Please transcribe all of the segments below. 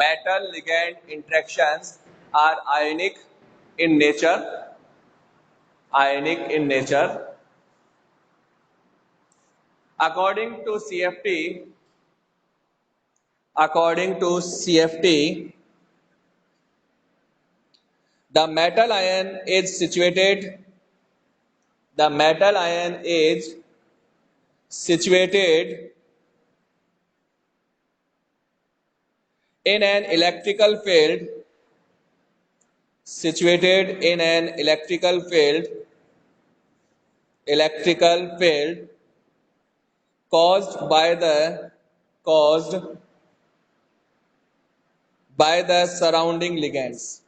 metal ligand interactions are ionic in nature. Ionic in nature. According to CFT, the metal ion is situated in an electrical field caused by the surrounding ligands,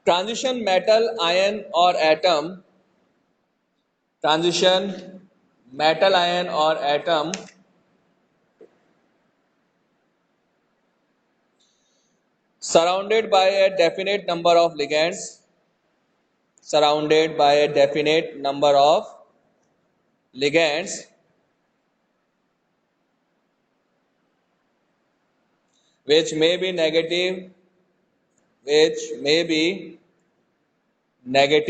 Transition metal ion or atom surrounded by a definite number of ligands which may be negative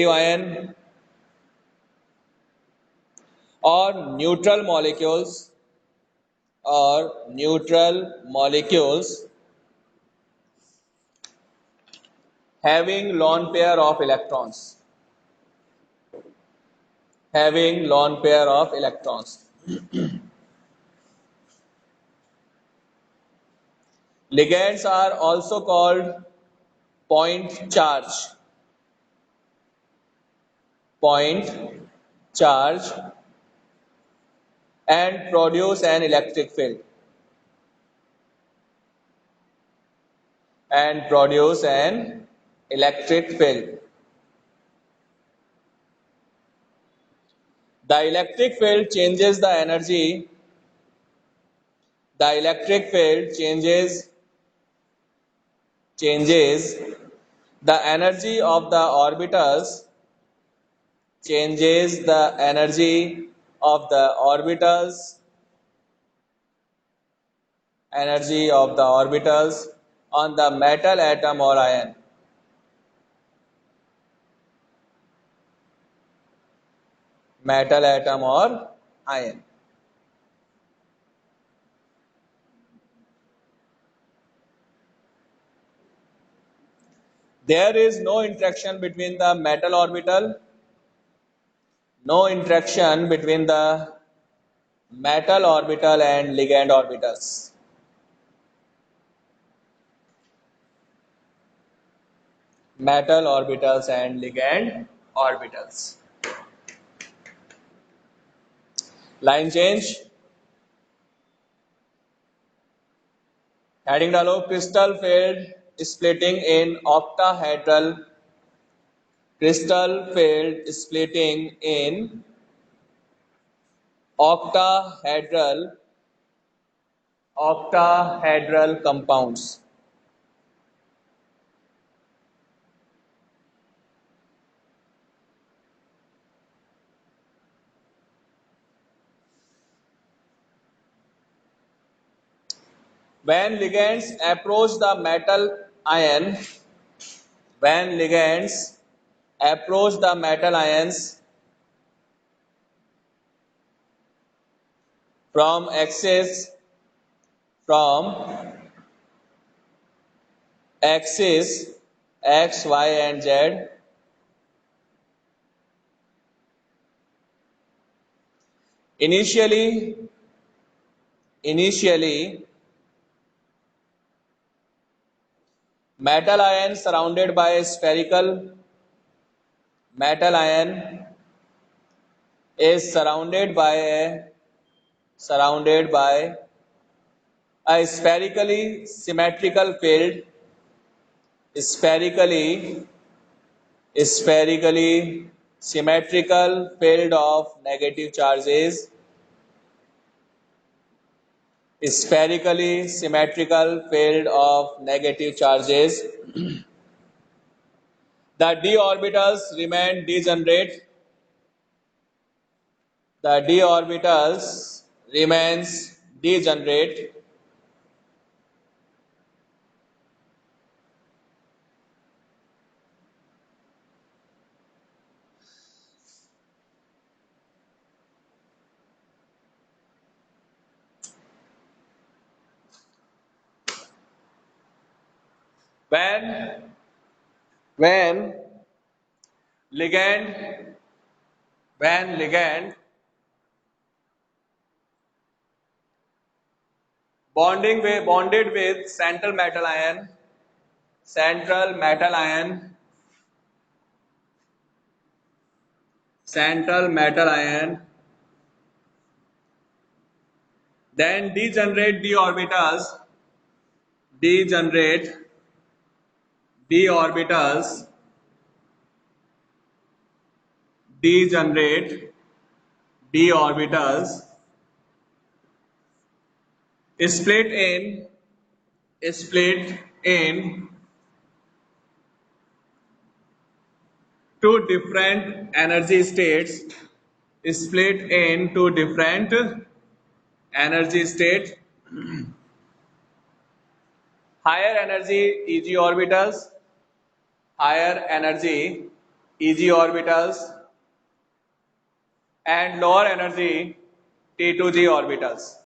ion or neutral molecules having lone pair of electrons. Ligands are also called point charge and produce an electric field. The electric field changes the energy. Changes the energy of the orbitals. On the metal atom or ion. There is no interaction between the metal orbital and ligand orbitals. Line change. Heading डालो. Crystal field splitting in octahedral compounds. When ligands approach the metal ions from axis X, Y and Z, initially metal ion surrounded by a spherical is surrounded by a spherically symmetrical field of negative charges spherically symmetrical field of negative charges. The d orbitals remain degenerate. The d orbitals remains degenerate when when ligand ligand bonded with central metal ion central metal ion then degenerate d orbitals degenerate d orbitals split in split in two different energy states split into different energy state. Higher energy higher energy Eg orbitals and lower energy T2G orbitals.